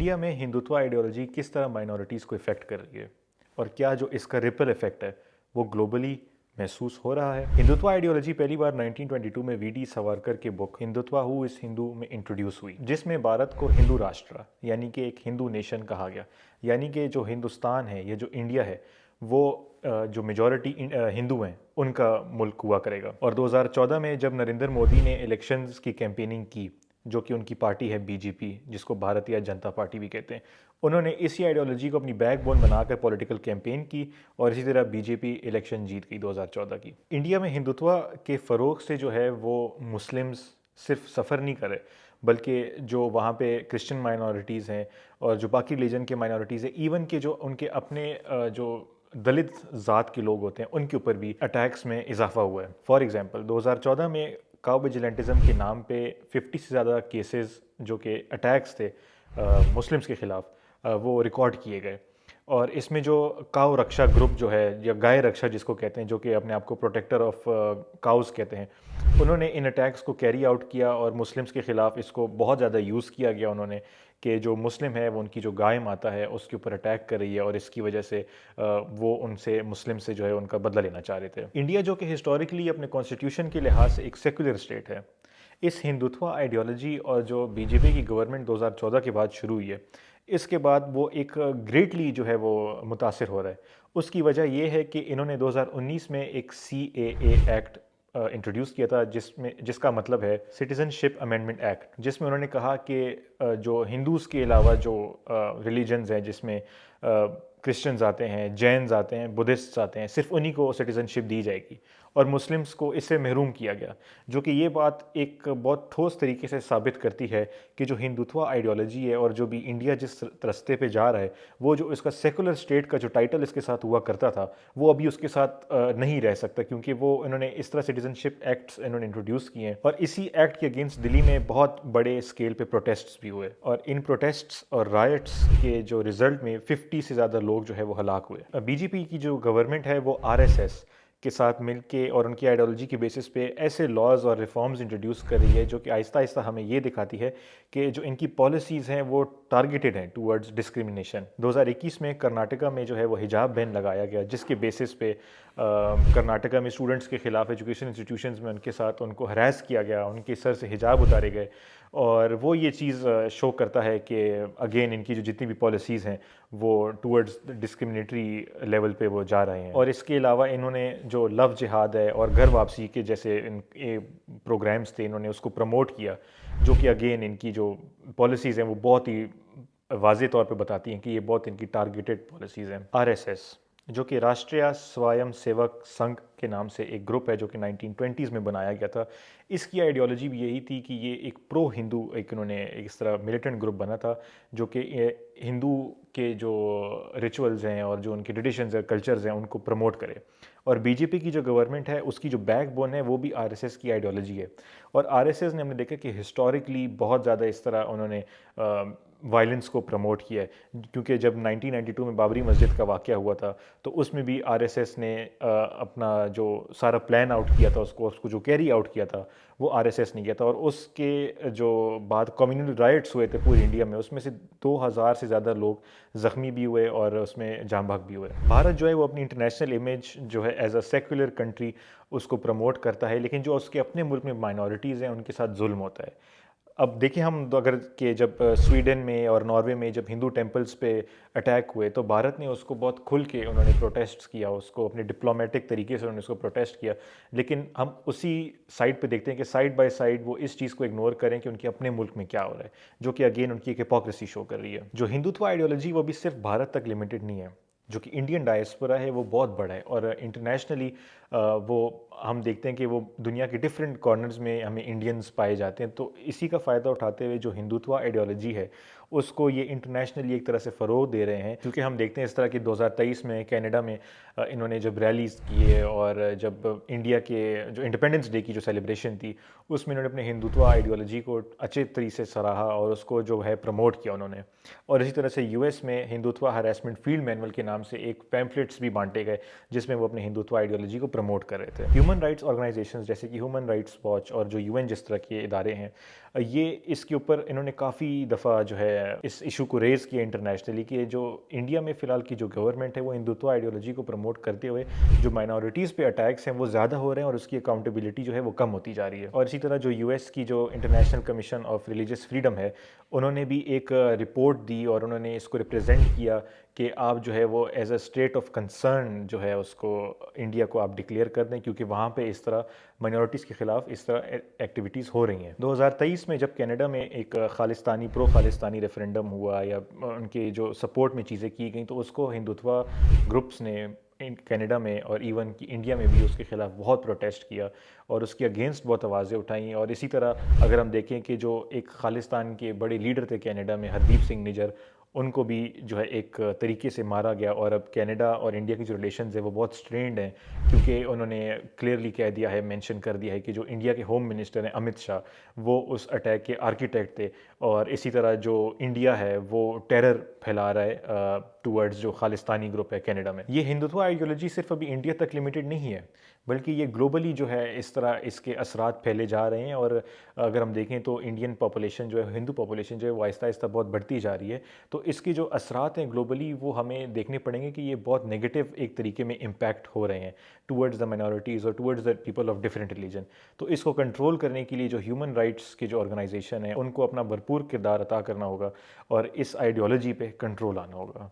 India में Hindutva ideology किस तरह माइनॉरिटीज़ को इफ़ेक्ट कर रही है और क्या जो इसका रिपल इफ़ेक्ट है वो ग्लोबली महसूस हो रहा है। हिंदुत्व आइडियोलॉजी पहली बार 1922 में वी.डी. सावरकर के book Hindutva who is Hindu में इंट्रोड्यूस हुई, जिसमें भारत को हिंदू राष्ट्र यानी कि एक हिंदू नेशन कहा गया। यानी कि जो हिंदुस्तान है या जो इंडिया है वो जो मेजॉरिटी हिंदू हैं उनका मुल्क हुआ करेगा। और 2014 में जब नरेंद्र मोदी ने इलेक्शंस की कैंपेनिंग की, जो कि उनकी पार्टी है बीजेपी, जिसको भारतीय जनता पार्टी भी कहते हैं, उन्होंने इसी आइडियोलॉजी को अपनी बैकबोन बनाकर पॉलिटिकल कैंपेन की और इसी तरह बीजेपी इलेक्शन जीत गई 2014 की। इंडिया में हिंदुत्व के फ़रोग से जो है वो मुस्लिम्स सिर्फ सफ़र नहीं करे, बल्कि जो वहाँ पे क्रिश्चियन माइनॉरिटीज़ हैं और जो बाकी रिलीजन के माइनॉरिटीज़ हैं, इवन के जो उनके अपने जो दलित ज़ात के लोग होते हैं उनके ऊपर भी अटैक्स में इजाफा हुआ है। फॉर एग्जांपल 2014 में काउ विजिलेंटिज्म के नाम पे 50 से ज़्यादा केसेस जो कि अटैक्स थे मुस्लिम्स के ख़िलाफ़ वो रिकॉर्ड किए गए। और इसमें जो काउ रक्षा ग्रुप जो है या गाय रक्षा जिसको कहते हैं, जो कि अपने आप को प्रोटेक्टर ऑफ काउज़ कहते हैं, उन्होंने इन अटैक्स को कैरी आउट किया और मुस्लिम्स के ख़िलाफ़ इसको बहुत ज़्यादा यूज़ किया गया उन्होंने, कि जो मुस्लिम है वो उनकी जो गाय माता है उसके ऊपर अटैक कर रही है और इसकी वजह से वो उनसे मुस्लिम से जो है उनका बदला लेना चाह रहे थे। इंडिया जो कि हिस्टोरिकली अपने कॉन्स्टिट्यूशन के लिहाज से एक सेकुलर स्टेट है, इस हिंदुत्व आइडियोलॉजी और जो बीजेपी की गवर्नमेंट 2014 के बाद शुरू हुई है, इसके बाद वो एक ग्रेटली जो है वो मुतासिर हो रहा है। उसकी वजह ये है कि इन्होंने 2019 में एक CAA एक्ट इंट्रोड्यूस किया था, जिसका मतलब है सिटीजनशिप अमेंडमेंट एक्ट, जिसमें उन्होंने कहा कि जो हिंदूज़ के अलावा जो रिलीजन्स हैं, जिसमें क्रिश्चियंस आते हैं, जैन्स आते हैं, बुद्धिस्ट्स आते हैं, सिर्फ उन्हीं को सिटीजनशिप दी जाएगी और मुस्लिम्स को इससे महरूम किया गया। जो कि ये बात एक बहुत ठोस तरीके से साबित करती है कि जो हिंदुत्व आइडियोलॉजी है और जो भी इंडिया जिस रास्ते पे जा रहा है, वो जो इसका सेकुलर स्टेट का जो टाइटल इसके साथ हुआ करता था वो अभी उसके साथ नहीं रह सकता, क्योंकि वो इन्होंने इस तरह सिटीजनशिप एक्ट्स इन्होंने इंट्रोड्यूस किए हैं। और इसी एक्ट के अगेंस्ट दिल्ली में बहुत बड़े स्केल पे प्रोटेस्ट्स भी हुए और इन प्रोटेस्ट्स और रायट्स के जो रिजल्ट में 50 से ज़्यादा लोग जो है वो हलाक हुए। बीजेपी की जो गवर्नमेंट है वो RSS के साथ मिलके और उनकी आइडियोलॉजी की बेसिस पे ऐसे लॉज और रिफॉर्म्स इंट्रोड्यूस कर रही है जो कि आहिस्ता आहिस्ता हमें ये दिखाती है कि जो इनकी पॉलिसीज़ हैं वो टारगेटेड हैं टूवर्ड्स डिस्क्रिमिनेशन। 2021 में कर्नाटका में जो है वो हिजाब बैन लगाया गया, जिसके बेसिस पे कर्नाटका में स्टूडेंट्स के ख़िलाफ़ एजुकेशन इंस्टीट्यूशंस में उनके साथ उनको हरास किया गया, उनके सर से हिजाब उतारे गए। और वो ये चीज़ शो करता है कि अगेन इनकी जो जितनी भी पॉलिसीज़ हैं वो टूवर्ड्स डिस्क्रिमिनेटरी लेवल पे वो जा रहे हैं। और इसके अलावा इन्होंने जो लव जिहाद है और घर वापसी के जैसे प्रोग्राम्स थे, इन्होंने उसको प्रमोट किया, जो कि अगेन इनकी जो पॉलिसीज़ हैं वो बहुत ही वाज़े तौर पे बताती हैं कि ये बहुत इनकी टारगेटेड पॉलिसीज़ हैं। RSS जो कि राष्ट्रीय स्वयं सेवक संघ के नाम से एक ग्रुप है, जो कि 1920s में बनाया गया था। इसकी आइडियोलॉजी भी यही थी कि ये एक प्रो हिंदू एक इन्होंने इस तरह मिलिटेंट ग्रुप बना था, जो कि हिंदू के जो रिचुअल्स हैं और जो उनके ट्रेडिशंस हैं, कल्चर्स हैं, उनको प्रमोट करे। और बीजेपी की जो गवर्नमेंट है उसकी जो बैकबोन है वो भी RSS की आइडियोलॉजी है। और RSS ने हमने देखा कि हिस्टोरिकली बहुत ज़्यादा इस तरह उन्होंने वायलेंस को प्रमोट किया है, क्योंकि जब 1992 में बाबरी मस्जिद का वाक़या हुआ था तो उसमें भी RSS ने अपना जो सारा प्लान आउट किया था, उसको जो कैरी आउट किया था वो RSS ने किया था। और उसके जो बाद कम्युनल राइट्स हुए थे पूरी इंडिया में, उसमें से 2000 से ज़्यादा लोग ज़ख्मी भी हुए और उसमें जान भाग भी हुए। भारत जो है वो अपनी इंटरनेशनल इमेज जो है एज अ सेक्युलर कंट्री उसको प्रमोट करता है, लेकिन जो उसके अपने मुल्क में माइनॉरिटीज़ हैं उनके साथ जुल्म होता है। अब देखिए हम अगर कि जब स्वीडन में और नॉर्वे में जब हिंदू टेम्पल्स पे अटैक हुए तो भारत ने उसको बहुत खुल के उन्होंने प्रोटेस्ट किया, उसको अपने डिप्लोमेटिक तरीके से उन्होंने उसको प्रोटेस्ट किया। लेकिन हम उसी साइड पे देखते हैं कि साइड बाय साइड वो इस चीज़ को इग्नोर करें कि उनके अपने मुल्क में क्या हो रहा है, जो कि अगेन उनकी एक हिपोक्रेसी शो कर रही है। जो हिंदुत्व आइडियोलॉजी वो भी सिर्फ भारत तक लिमिटेड नहीं है, जो कि इंडियन डायस्पोरा है वो बहुत बड़ा है और इंटरनेशनली वो हम देखते हैं कि वो दुनिया के डिफरेंट कॉर्नर्स में हमें इंडियंस पाए जाते हैं। तो इसी का फ़ायदा उठाते हुए जो हिंदुत्व आइडियोलॉजी है उसको ये इंटरनेशनली एक तरह से फ़रोग़ दे रहे हैं, क्योंकि हम देखते हैं इस तरह की 2023 में कनाडा में इन्होंने जब रैलीज़ की है और जब इंडिया के जो इंडिपेंडेंस डे की जो सेलिब्रेशन थी उसमें इन्होंने अपने हिंदुत्व आइडियोलॉजी को अच्छे तरीके से सराहा और उसको जो है प्रमोट किया उन्होंने। और इसी तरह से US में हिंदुत्व हरासमेंट फील्ड मैनुअल के नाम से एक पैम्फलेट्स भी बांटे गए, जिसमें वो अपने हिंदुत्व आइडियोलॉजी को प्रमोट कर रहे थे। ह्यूमन राइट्स ऑर्गेनाइजेशंस जैसे कि ह्यूमन राइट्स वॉच और जो UN जिस तरह के इदारे हैं ये इसके ऊपर इन्होंने काफ़ी दफ़ा जो है इस इशू को रेज़ किया इंटरनेशनली कि जो इंडिया में फ़िलहाल की जो गवर्नमेंट है वो हिंदुत्व आइडियोलॉजी को प्रमोट करते हुए जो माइनॉरिटीज़ पे अटैक्स हैं वो ज़्यादा हो रहे हैं और उसकी अकाउंटेबिलिटी जो है वो कम होती जा रही है। और इसी तरह जो यूएस की जो international commission of religious freedom है, उन्होंने भी एक रिपोर्ट दी और उन्होंने इसको रिप्रेजेंट किया कि आप जो है वो as a state of concern जो है उसको इंडिया को आप डिक्लेयर कर दें, क्योंकि वहाँ पे इस तरह माइनॉरिटीज़ के ख़िलाफ़ इस तरह एक्टिविटीज़ हो रही हैं। 2023 में जब कनाडा में एक खालिस्तानी प्रो खालिस्तानी रेफरेंडम हुआ या उनके जो सपोर्ट में चीज़ें की गई, तो उसको हिंदुत्वा ग्रुप्स ने कनाडा में और इवन कि इंडिया में भी उसके ख़िलाफ़ बहुत प्रोटेस्ट किया और उसके अगेंस्ट बहुत आवाज़ें उठाई। और इसी तरह अगर हम देखें कि जो एक खालिस्तान के बड़े लीडर थे कनाडा में, हरदीप सिंह निज्जर, उनको भी जो है एक तरीके से मारा गया। और अब कनाडा और इंडिया की जो रिलेशंस है वो बहुत स्ट्रेंड हैं, क्योंकि उन्होंने क्लियरली कह दिया है, मेंशन कर दिया है कि जो इंडिया के होम मिनिस्टर हैं अमित शाह, वो उस अटैक के आर्किटेक्ट थे। और इसी तरह जो इंडिया है वो टेरर फैला रहा है टूवर्ड्स जो खालिस्तानी ग्रुप है कनाडा में। ये हिंदुत्व आइडियोलॉजी सिर्फ अभी इंडिया तक लिमिटेड नहीं है, बल्कि ये ग्लोबली जो है इस तरह इसके असरात फैले जा रहे हैं। और अगर हम देखें तो इंडियन पॉपुलेशन जो है, हिंदू पॉपुलेशन जो है वो आहिस्ता आहिस्ता बहुत बढ़ती जा रही है। तो इसके जो असरात हैं ग्लोबली वो हमें देखने पड़ेंगे कि ये बहुत नेगेटिव एक तरीके में इम्पैक्ट हो रहे हैं टूवर्ड्स द माइनॉरिटीज़ और towards the people of different religion. तो इसको कंट्रोल करने के लिए जो ह्यूमन राइट्स की जो ऑर्गेनाइजेशन है उनको अपना भरपूर किरदार अता करना होगा और इस आइडियोलॉजी पे कंट्रोल आना होगा।